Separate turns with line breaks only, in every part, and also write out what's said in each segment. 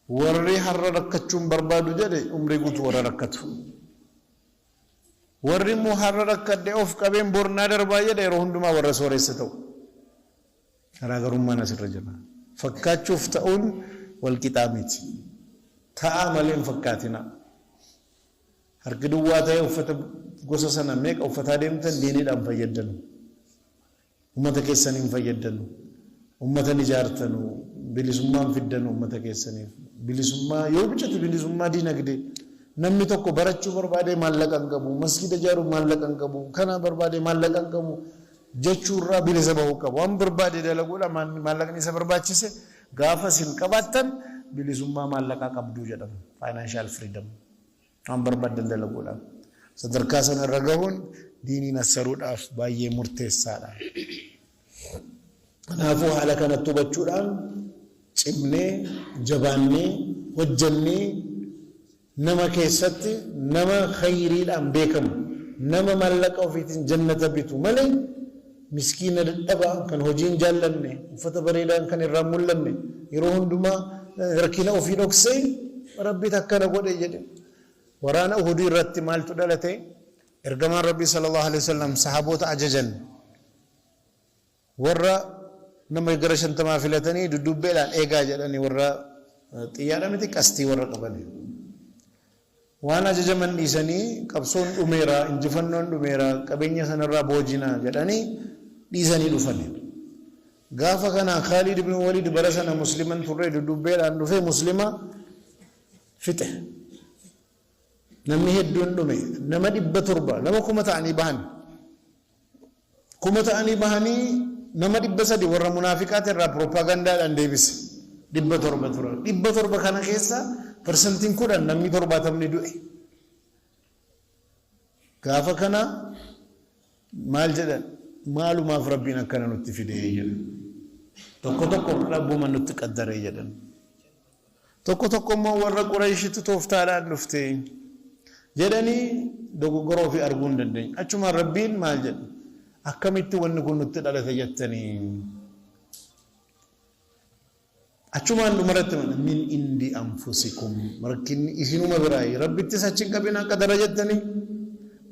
warri har'a rakkachuun barbaadu jedhe umrii guutuu warra rakkatu warri immoo har'a rakkadhe of qabeen bornaa darbaa jedhe yeroo hundumaa warra sooressa ta'u garaagarummaan asirra jira fakkaachuuf ta'uun wal qixaa miti ta'a malee hin fakkaatina harki duwwaa ta'e uffata gosa sana meeqa uffataa deemtan diiniidhaan fayyadanu ummata keessaniin fayyadanu ummatan ijaartanu bilisummaan fiddanu ummata keessaniif bilisummaa yoo bichatu bilisummaa diinagdee namni tokko barachuu barbaade maallaqa hin qabu masjida ijaaruu maallaqa hin qabu kana barbaade maallaqa hin qabu jechuurraa bilisa bahuu qabu waan barbaade dalaguudha maallaqni isa barbaachise gaafa sin qabaattan bilisummaa maallaqaa qabduu jedhama financial freedom waan barbaadan dalaguudha sadarkaa sana irra gahuun diiniin assaruudhaaf baay'ee murteessaadha kanaafuu haala kanatti hubachuudhaan cimnee jabaannee hojjannee nama keessatti nama khayriidhaan beekamu nama maallaqa ofiitiin jannata bitu malee miskiina dadhabaa kan hojiin jaallanne uffata bareedaan kan irraa mul'anne yeroo hundumaa rakkina ofii dhoksee rabbiit akkana godhe jedhe waraana uhudii irratti maaltu dhalate ergamaan rabbii sallallahu alaihi wasallam sahaboota ajajan warra nama gara 50 filatanii dudubbeedhaan eegaa jedhanii warra xiyyaadha miti qastii warra qaban waan ajajaman dhiisanii qabsoon dhumeera injifannoon dhumeera qabeenya sanarraa boojinaa jedhanii dhiisanii dhufanii gaafa kana Khalid ibn Walid bara sana musliman turre dudubbeedhaan dhufe muslima fixe namni hedduun dhume nama 700 nama kuma ta'anii bahanii nama 300 warra munaafiqaat irraa propaagandaadhaan deebise 700 ture 700 kana keessa persentiin 10 namni 70 du'e gaafa kana maal jedhan maalumaaf rabbiin akkana nutti fide jedhan tokko rabbuma nutti qaddare jedhan tokko immoo warra Qurayshitti tooftaadhaan dhufte jedhanii dogoggoroo fi arguu hin dandeenye achuma rabbiin maal jedhan akkamitti wanni kun nutti dhalate jettanii achumaan dhumarratti min indi anfusikum rakkinni isinuma biraa rabbittis achi qabina akka dara jettanii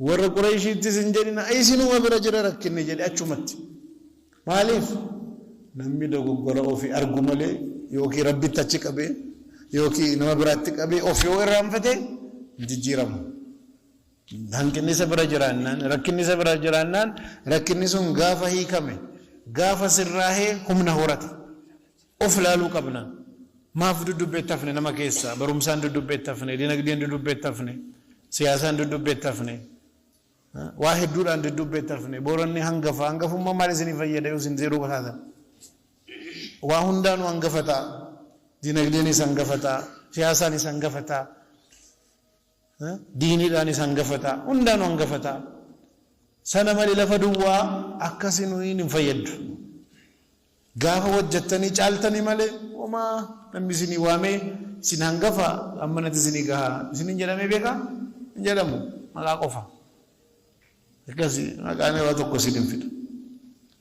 warra Qurayshiittis hin jedhina isinuma bira jira rakkinni jedhe achumatti maaliif namni dogoggora ofii argu malee yookiin rabbitti achi qabee yookiin nama biraatti qabee of yoo irraanfate jijjiiramu hanqinni isa bira jiraannaan rakkinni isa bira jiraannaan rakkinni sun gaafa hiikame gaafa sirraahee humna horata of laaluu qabna maaf dudubbeetti hafne nama keessa barumsaan dudubbeetti hafne dinagdeen dudubbeetti hafne siyaasaan dudubbeetti hafne waa hedduudhaan dudubbeetti hafne booranni hangafummaa maal isinii fayyada yoo isin zeeroo bataatan waa hundaanuu hangafataa dinagdeenis hangafataa siyaasaanis hangafataa diiniidhaan is hangafataa hundaanuu hangafataa sana malee lafa duwwaa akkasinuu hin fayyaddu gaafa hojjettanii caaltanii malee homaa namni isinii waamee isin hangafa ammanatti isinii gahaa isiniin jedhamee beekaa hin jedhamu maqaa qofa akkasii maqaan waa tokko isin hin fidu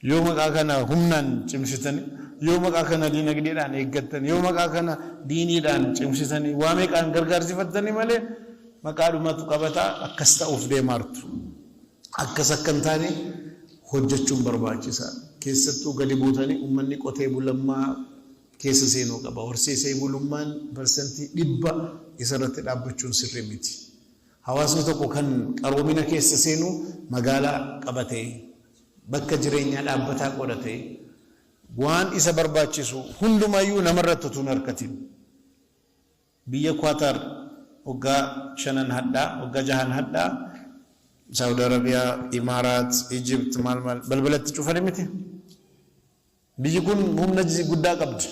yoo maqaa kana humnaan cimsitanii yoo maqaa kana diinagdeedhaan eeggattanii yoo maqaa kana diiniidhaan cimsitanii waa meeqaan gargaarsifattanii malee maqaadhumatu qabataa akkas ta'uuf deemaartu akkas akka hin taane hojjechuun barbaachisaa keessattuu gadi buutanii ummanni qotee bulummaa keessa seenuu qaba horsiisee bulummaan persentii 100 isarratti dhaabbachuun sirrii miti hawaasni tokko kan qaroomina keessa seenuu magaalaa qabatee bakka jireenyaa dhaabbataa godhatee waan isa barbaachisu hundumayyuu namarratti tun harkatiin biyya Kwaatar waggaa 5 hadhaa waggaa 6 hadhaa Saudi Arabia Emirates Egypt mal balbalatti cufanii miti biyyi kun humna guddaa qabdi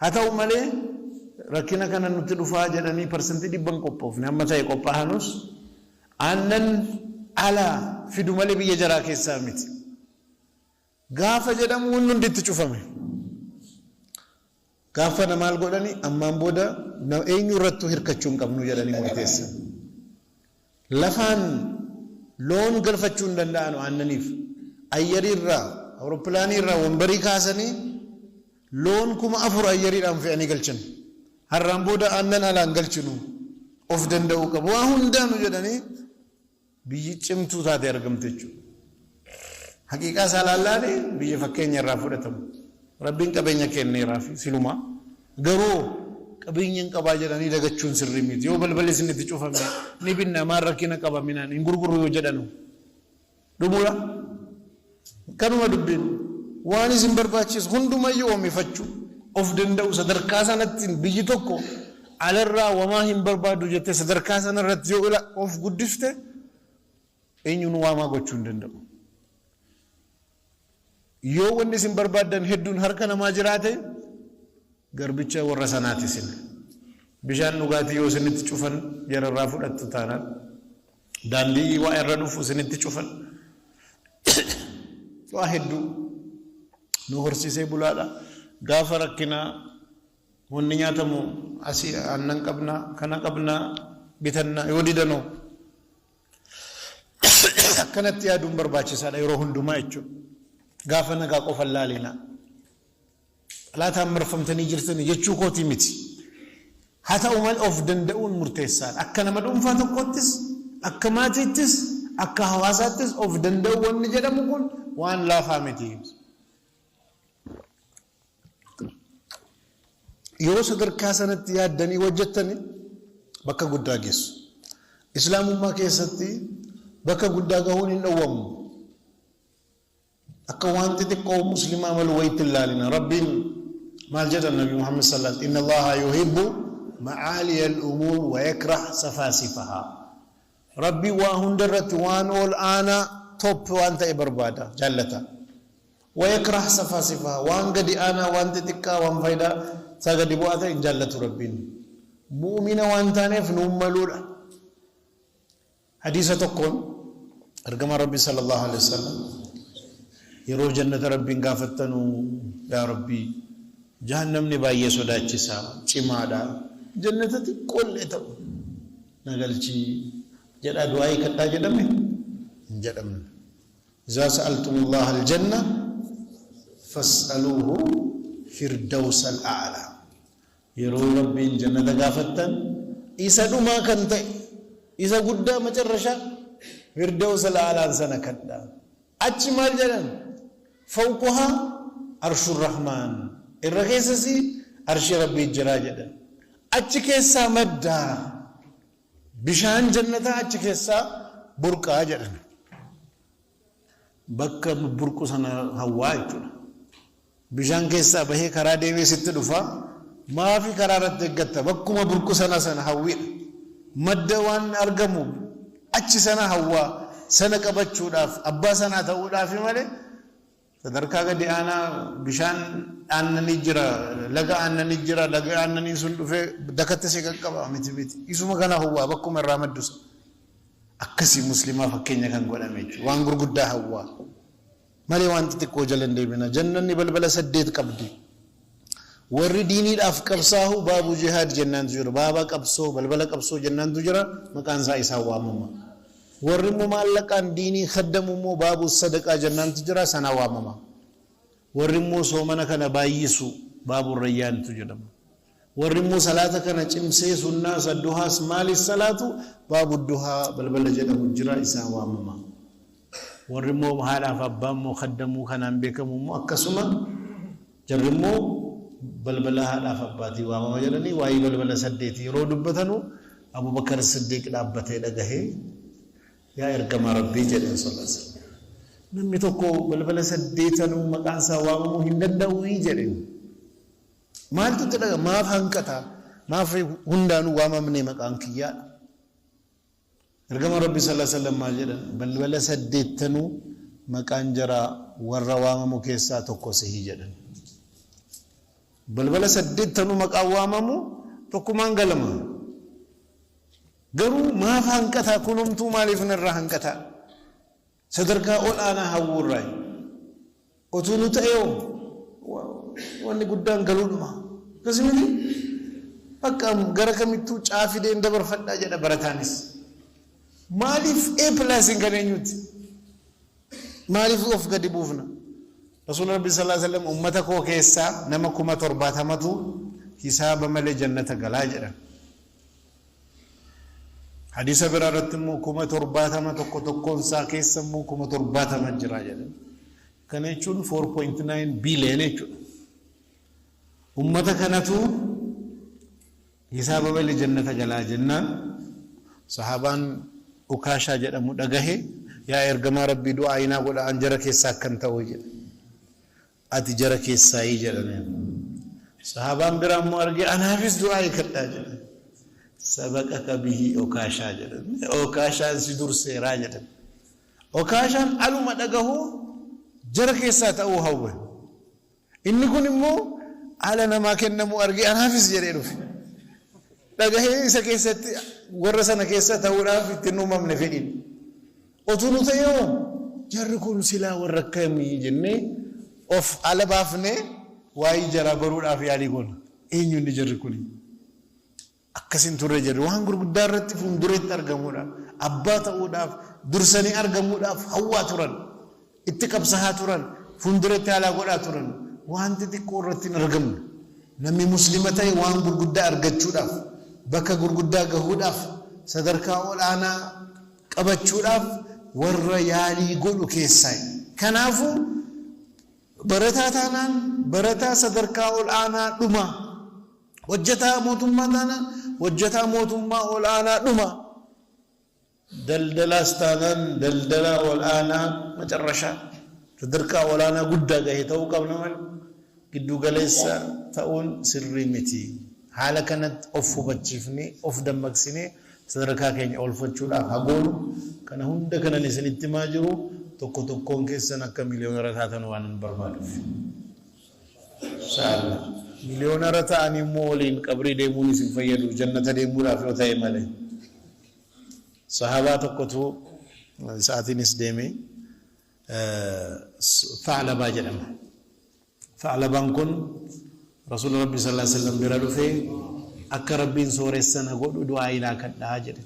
haa ta'u malee rakkina kana nutti dhufaa jedhanii persentii 100 qophoofne amma ta'e qophaa'anus aannan ala fidu malee biyya jaraa keessaa miti gaafa jedhamu hundi itti cufame gaafa namaal godhani ammaan booda eenyu irratti hirkachuu hin qabnu jedhanii murteessan lafaan loon galfachuu hin danda'anu aannaniif ayyariirraa awurooppilaaniirraa wambarii kaasanii loon 4,000 ayyariidhaan fe'anii galchan har'aan booda aannan alaan galchinu of danda'uu qabu waa hundaanu jedhanii biyyi cimtuu taate argamte jechuudha. Haqiiqaa salaallaani biyya fakkeenya irraa fudhatamu. Rabbiin qabeenya kenneeraa fi siluma garuu qabeenyaan qabaa jedhanii dagachuun sirrii miti. Yoo balballi isinitti cufame ni binna maan rakkina qaba minaan hin gurguru yoo jedhanu dhumula kanuma dubbiin waan isin barbaachisu hundumayyuu oomifachuu of danda'u sadarkaa sanatti biyyi tokko alarraa wamaa hin barbaadu jettee sadarkaa sanarratti yoo of guddifte eenyuun waamaa gochuu hin danda'u. Yoo wanni isin barbaadan hedduun harka namaa jiraate garbicha warra sanaati isin. Bishaan dhugaatii yoo isinitti cufan jararraa fudhattu taanaan daandii waa irra dhufu isinitti cufan waa hedduu nu horsiisee bulaadha. Gaafa rakkinaa wanni nyaatamu asii aannan qabnaa kana qabnaa bitannaa yoo didanoo akkanatti yaaduun barbaachisaadha yeroo hundumaa jechuudha. Gaafa nagaa qofan laalina laataan marfamtanii jirtanii jechuu kootii miti. Haa ta'u malee of danda'uun murteessaadha. Akka nama dhuunfaa tokkottis akka maatiittis akka hawaasaattis of danda'u wanni jedhamu kun waan laafaa miti. Yoo sadarkaa sanatti yaaddanii hojjettanii bakka guddaa geessu. Islaamummaa keessatti bakka guddaa gahuun hin dhowwamu. Akka wanti xiqqoo muslimaa malu wayitti ilaalina. Rabbiin maal jedha Nabi Muhammad sallallahu alaihi wasallam inna Allaha yuhibbu ma'ali al-umur wa yakrah safasifaha. Rabbi waa hundarratti waan ol aanaa top waan ta'e barbaada jallata. Wa yakrah safasifaha waan gadi aanaa wanti xiqqaa waan faayidaa sagadi bu'aa ta'e jallatu Rabbiin. Mu'mina waan taaneef nuun maluudha. Hadiisa tokkoon argama Rabbi sallallahu alaihi wasallam yeroo jannata Rabbiin gaafattanu yaa Rabbi jahannamni baay'ee sodaachisaa cimaadha jannata xiqqoollee ta'u nagalchi jedha du'aa kadhaa jedhame hin jedhamne. Izaa sa'altumullaha aljanna fas'aluuhu firdawsa al'aala. Yeroo Rabbiin jannata gaafattan isa dhumaa kan ta'e isa guddaa macarrashaa firdawsa al'aalaan sana kadhaa. Achi maal jedhan fawquhaa arshur rahmaan irra keessasi arshii Rabbii jiraa jedhan. Achi keessaa maddaa bishaan jannataa achi keessaa burqaa jedhan. Bakka burqu sana hawwaa jechuudha. Bishaan keessaa bahee karaa deemee sitti dhufa maafi karaa irratti eeggatta bakkuma burqu sana hawwiidha. Madda waan argamu achi sana hawwaa sana qabachuudhaaf abbaa sanaa ta'uudhaaf malee sadarkaa gadi aanaa bishaan aannanii jira laga aannanii jira laga aannanii sun dhufee dakatta si qaqqaba miti isuma kana hawwaa bakkuma irraa maddusa. Akkasii muslimaa fakkeenya kan godhame jechuudha. Waan gurguddaa hawwaa malee waan xixiqqoo jala hin deebina. Jannanni balbala 8 qabdi. Warri diiniidhaaf qabsaahu baabu jihaad jennaantu jira. Baaba qabsoo balbala qabsoo jennaantu jira. Maqaan isaa waamama. Warri immoo maallaqaan diinii khaddamu immoo baabu sadaqaa jennaantu jira. Sana waamama. Warri immoo soomana kana baay'isu baabu rayyaantu jedhama. Warri immoo salaata kana cimsee sunnaa sadduhaas maalis salaatu baabu duhaa balbala jedhamu jira. Isaa waamama. Warri immoo haadhaaf abbaa immoo khaddamuu kanaan beekamu immoo akkasuma jarri immoo balbala haadhaaf abbaatii waamama jedhanii waa'ee balbala 8 yeroo dubbatanu Abubakar Siddiq dhaabbatee dhagahee yaa ergama Rabbii jedhan sallallahu alaihi wasallam. Namni tokko balbala 8 maqaan isaa waamamuu hin danda'u jedhan. Maaltu jedha maaf hanqata maaf hundaanuu waamamne maqaan kiyyaadha. Ergama Rabbii sallallahu alaihi wasallam maal jedhan balbala 8 maqaan jara warra waamamu keessaa tokko sihii jedhan. Balbala 8 maqaan waamamu tokkumaan galama. Garuu maaf hanqata kunumtuu maaliif narraa hanqata? Sadarkaa ol aanaa hawwurraa otuu nu ta'eeoo wanni guddaan galuudhuma akkasumatti akka gara kamittuu caafideen dabarfadhaa jedha barataanis. Maaliif A+ hin geenyutti? Maaliif of gadi buufna? Rasuul Rabbi sallallahu alaihi wasallam ummata koo keessaa nama 70,000tu حساب ملي جنة قلاجرا حديث برارت مو كما ترباتا ما تكون ساكيس مو كما ترباتا ما جراجرا كان يجون 4.9 بليون يجون أمتا كانتو حساب ملي جنة قلاجرا صحابان أكاشا جدا مدقه يا إرقما ربي دعائنا قول أنجرك يساكن توجد أتي جرك يساي جدا صحابان برام مارجي أنا حافظ دعائي كتا جدا سبقك به أكاشا جدا أكاشا سدور سيرا جدا أكاشا ألو مدقه جرك يساتأو هو إني كن مو على نما كن مو أرجي أنا حافظ جدا دقه إسا كيست ورسنا كيست هورا في التنوم من فدين أتونو تيو جركون سلا وركمي جنة أوف على بافنه واي جرا برود أفيالي كون إنيون دي جركوني أكسين توري جر وان غرغدا رتي فندوري ترغمودا أبا تاوداف درسني أرغمودا هوا تورن اتكاب سها تورن فندوري تالا غودا تورن وان تي كورتين رغم نمي مسلمتاي وان غرغدا أرغچوداف بكا غرغدا غهوداف صدركا ولانا قبچوداف ور يالي غلو كيساي كنافو برتا تانان برتا صدركا ولانا دما وجتا موتما تانا وجتا موتما ولانا دما دلدلا استانان دلدلا ولانا مجرشا صدركا ولانا غدا غيتو قبل من قدو غليسا تاون سريمتي حالا كانت اوف بچفني اوف دمكسني صدركا كين اولفچودا هاغون كان هند كان نسن اتماجرو توكو توكون كيسنا كمليون راتان وانن بربادو سال مليون راتاني مولين قبري ديموني سفيدو جنة ديمولا فوتاي مالي صحابات توكو ساعتين ديمي ثعلبا جدم ثعلبان كن رسول ربي صلى الله عليه وسلم برادو في akka rabbiin sooressan godhu du'aa ilaa kadhaa jedhe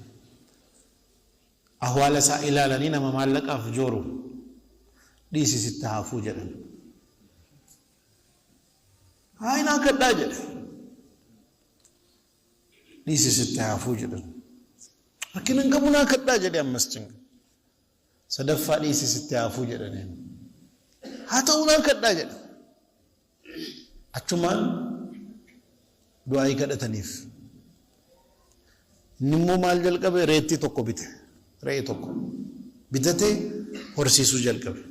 ahwaala isaa ilaalanii nama maallaqaaf jooru dhiisisitti haafuu jedhan haa ilaa kadhaa jedhe dhiisisitti haafuu jedhan rakkinan qabunaa kadhaa jedhe ammas cinga sadaffaa dhiisisitti haafuu jedhaniin haa ta'unaa kadhaa jedhe achumaan du'aa kadhataniif nimmo maal jalqabe reetti tokko bite re'ee tokko bitate horsiisuu jalqabe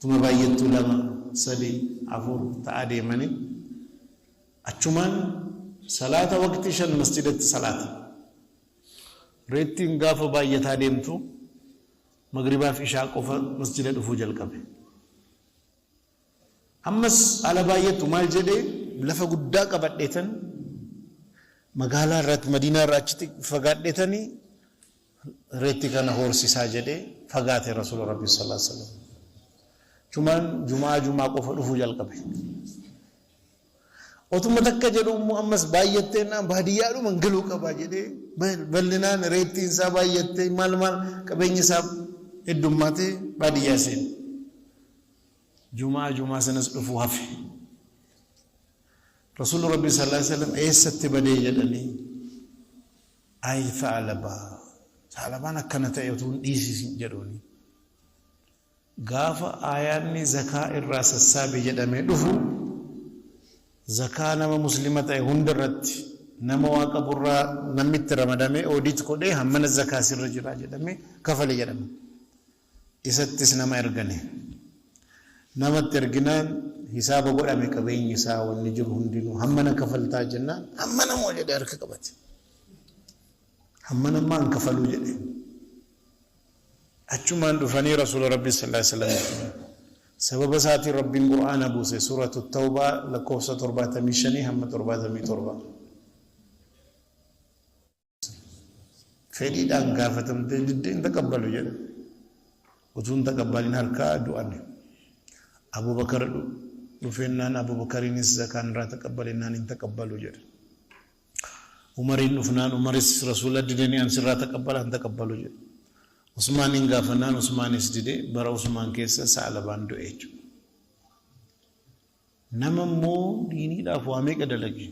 tuma baay'attuu lama sadii afur ta'a deemani achumaan salaata waqtii shan masjidatti salaata reettiin gaafa baay'ataa deemtu magribaaf ishaa qofa masjida dhufuu jalqabe ammas ala baay'attu maal jedhee lafa guddaa qabadheetan magaalaa irratti madiinaa irraa achitti fagaadheetanii reetti kana horsiisaa jedhee fagaate rasuula rabbi sallallahu alaihi wasallam cumaan jumaa qofa dhufuu jalqabe otuma takka jedhu immoo ammas baay'atteenaan baadiyyaadhuma galuu qabaa jedhee bal'inaan reettiin isaa baay'attee maal qabeenyi isaa heddummaatee baadiyyaa seen jumaa sanas dhufuu hafe رسول ربي صلى الله عليه وسلم ايست بدي جدني اي ثعلبانا كانت يتون ديسي جدوني غاف آياني زكاة الراس السابي جدمي دفو زكاة نما مسلمة هندرت نما واقب الرا نمت رمدمي اوديت كودي همنا الزكاة سر جرا جدمي كفل جدمي إستس نما ارغني نما ترغنان حساب غدا مي كبين يسا والنجر هندينو همنا كفلتا جنا همنا موجه دارك قبت همنا ما انكفلوا جدي اچمان دفني رسول ربي صلى الله عليه وسلم سبب ساتي رب القرآن ابو سورة التوبة لكوسة تربة ميشني هم تربة مي تربة فدي دان غافتم دين تقبلوا جدي وتون تقبلين هركا دعاني أبو بكر رفنان أبو بكر نزكان را تقبلنا إن تقبلوا جد عمر نفنان عمر رسول الله ديني أنصر را تقبل أن تقبلوا جد عثمان إن غفنان عثمان إسدي برا عثمان كيس سالبان دو إيج nama immoo diiniidhaaf waa meeqa dalage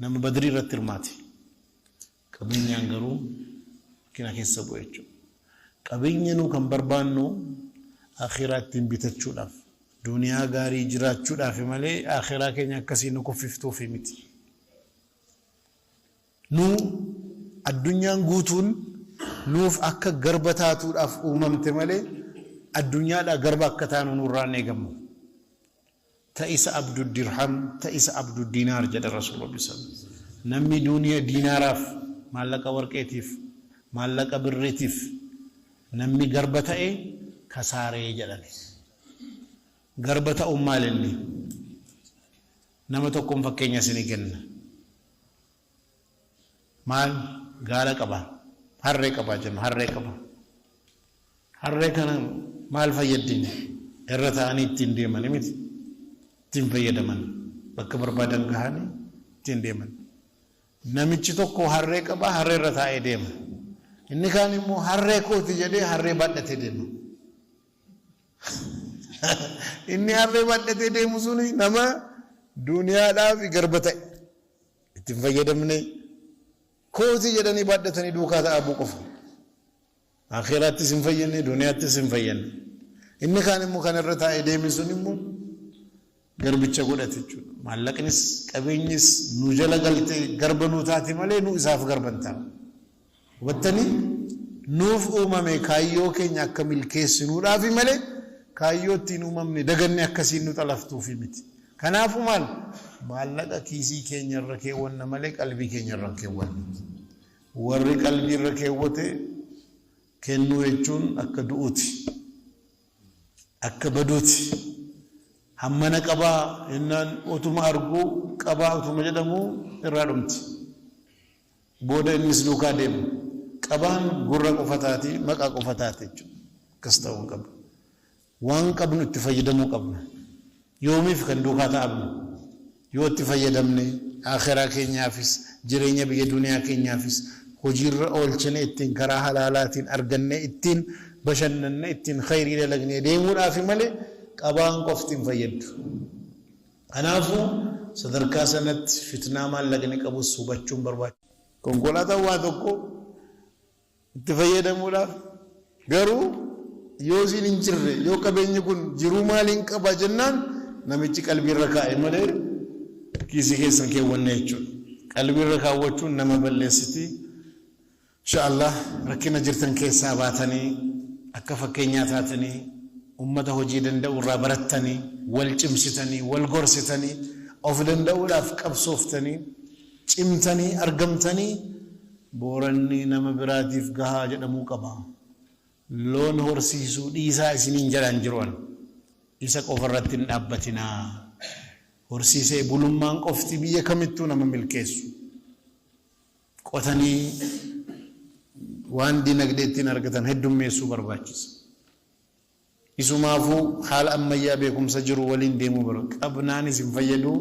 nama badrii irratti hirmaate qabeenyaan garuu kina keessa bu'e jechuudha qabeenya nu kan barbaannu akhiraa ittiin bitachuudhaaf duniyaa gaarii jiraachuudhaaf malee akhiraa keenya akkasiin nu kuffiftuuf miti nu addunyaan guutuun nuuf akka garba taatuudhaaf uumamte malee addunyaadhaa garba akka taanu nurraan eegamu تأيس عبد الدرهم تأيس عبد الدينار جد رسول الله صلى الله عليه وسلم نمي دنيا ديناراف مالك ورقيتيف مالك بريتيف نمي غربة ايه كساري جلالي غربة أمال اللي نمتكم فكينيا سنجن مال غالك أبا هرّيك أبا جن هرّيك أبا هرّيك أنا مال فيدين إرتاني تندي مني tin fayyadaman bakka barbaadan gahani tin deeman namichi tokko harree qaba harree irra taa'ee deema inni kaan immoo harree kooti jedhee harree badhatee deema inni harree badhatee deemu suni nama duniyaadhaaf garba ta'e ittiin fayyadamne kooti jedhanii badhatanii duukaa ta'aa qofa akhiraattis hin fayyadne duniyaattis hin fayyadne inni kaan immoo kan irra taa'ee deemu sun immoo garbicha godhate jechuudha maallaqnis qabeenyis nu jala galte garba nu taati malee nu isaaf garbantaa wattani nuuf uumame kaayyoo keenya akka milkeessinuudhaaf malee kaayyoo ittiin uumamne daganne akkasiin nu xalaftuuf miti kanaafu maal maallaqa kiisii keenya irra keewwanna malee qalbii keenya irra keewwanna warri qalbii irra keewwate kennuu jechuun akka du'uuti akka baduuti hammana qabaa innaan utuma argu qabaa utuma jedhamu irraa dhumti booda innis duukaa deemu qabaan gurra qofataati maqaa qofataati jechuudha akkas ta'uu qaba waan qabnu itti fayyadamuu qabna yoomiif kan duukaa ta'abnu yoo itti fayyadamne akhiraa keenyaafis jireenya biyya duniyaa keenyaafis hojiirra oolchine ittiin karaa halaalaatiin arganne ittiin bashannanne ittiin khayrii dalagnee deemuudhaaf malee qabaan qoftiin fayyadu kanaafu sadarkaa sanatti fitnaa maallaqni qabus hubachuun barbaachisaadha konkolaataan waa tokko itti fayyadamuudhaaf garuu yoo isin hin jirre yoo qabeenyi kun jiruu maaliin qaba jennaan namichi qalbiirra kaa'e malee kiisii keessan keewwanne jechuudha qalbiirra kaawwachuun nama balleessiti inshallah rakkina jirtan keessaa baatanii akka fakkeenyaa taatanii ummata hojii danda'u irraa barattanii wal cimsitanii wal gorsitanii of danda'uudhaaf qabsooftanii cimtanii argamtanii booranni nama biraatiif gahaa jedhamuu qaba loon horsiisuu dhiisaa isiniin jedhan jiruun isa qofarratti hin dhaabbatinaa horsiisee bulummaan qofti biyya kamittuu nama milkeessu qotanii waan dinagdeettiin argatan heddummeessuu barbaachisa isumaafu haala ammayyaa beekumsa jiru waliin deemuu bara qabnaanis hin fayyadu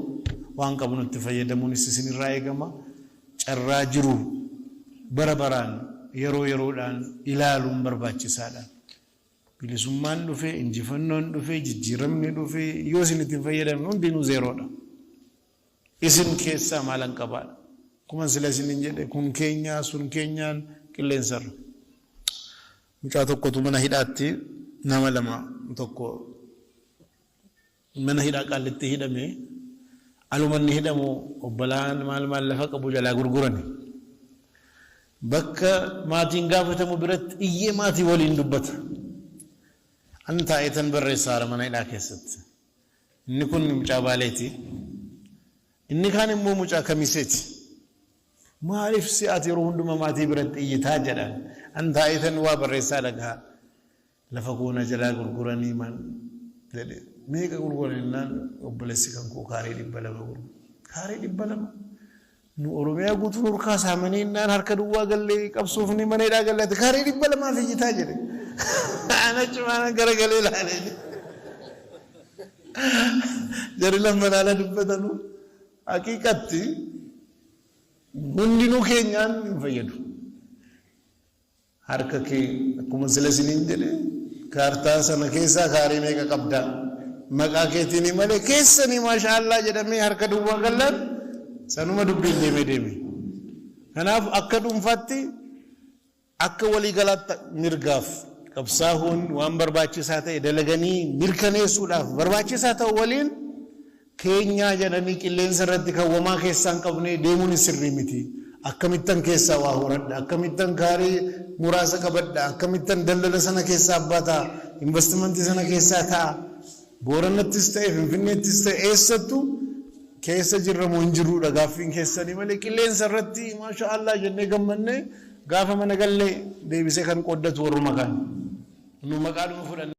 waan qabnu itti fayyadamuunis isinirraa eegama carraa jiru bara baraan yeroo yeroodhaan ilaaluun barbaachisaadha bilisummaan dhufee injifannoon dhufee jijjiiramni dhufee yoo isin itti fayyadamne hundinuu zeeroodha isin keessaa maalan qabaadha kuma sila isinin jedhe kun keenyaa sun keenyaan qilleensarra mucaa tokkotu mana hidhaatti nama lama tokko mana hidhaa qallitti hidhame alumanni hidhamu obbolaan maal lafa qabu jalaa gurgurani bakka maatiin gaafatamu biratti iyyee maatii waliin dubbata an taa'itan barreessaara mana hidhaa keessatti inni kun mucaa baaleeti inni kaan immoo mucaa kamiseeti maaliif si'aati yeroo hunduma maatii biratti iyyitaa jedhan an taa'itan waa barreessaa dhagaa lafa koona jalaa gurguranii man jedhe meeqa gurgurannaan obboleessi kan koo kaarii 200 gurguru kaarii 200 nu oromiyaa guutuu nurkaa saamanii naan harka duwwaa gallee qabsuufni mana hidhaa gallate kaarii 200 maaf iyyitaa jedhe ana cumaana garagalee laalee jari lammanaa dubbatanu haqiiqatti hundinuu keenyaan hin fayyadu harka kee akkuma sila isiniin jedhe kaartaa sana keessaa kaarii meeqa qabdaa مقاكيتني مالي كيسني ما شاء الله جدمي هركدوا وقلن سنوما دبين ديمي كناف أكدوا مفاتي أكا ولي غلط مرغاف قبساهون وان برباچي ساته دلغني مركني سوداف برباچي ساته ولين كينيا جنني قلين سرت كوما كيسان قبني ديمون سرميتي أكميتن كيسا واهورد أكميتن غاري مراسا قبد أكميتن دلل سنه كيسا باتا انوستمنت سنه كيسا تا بورنتسته فينفنتسته ايستو كيسا جر منجرو دغافين كيسني ملي قلين سرتي ما شاء الله جنني گمنه غاف من گله ديبسه كان قدت ورو مكان نو مكان فدن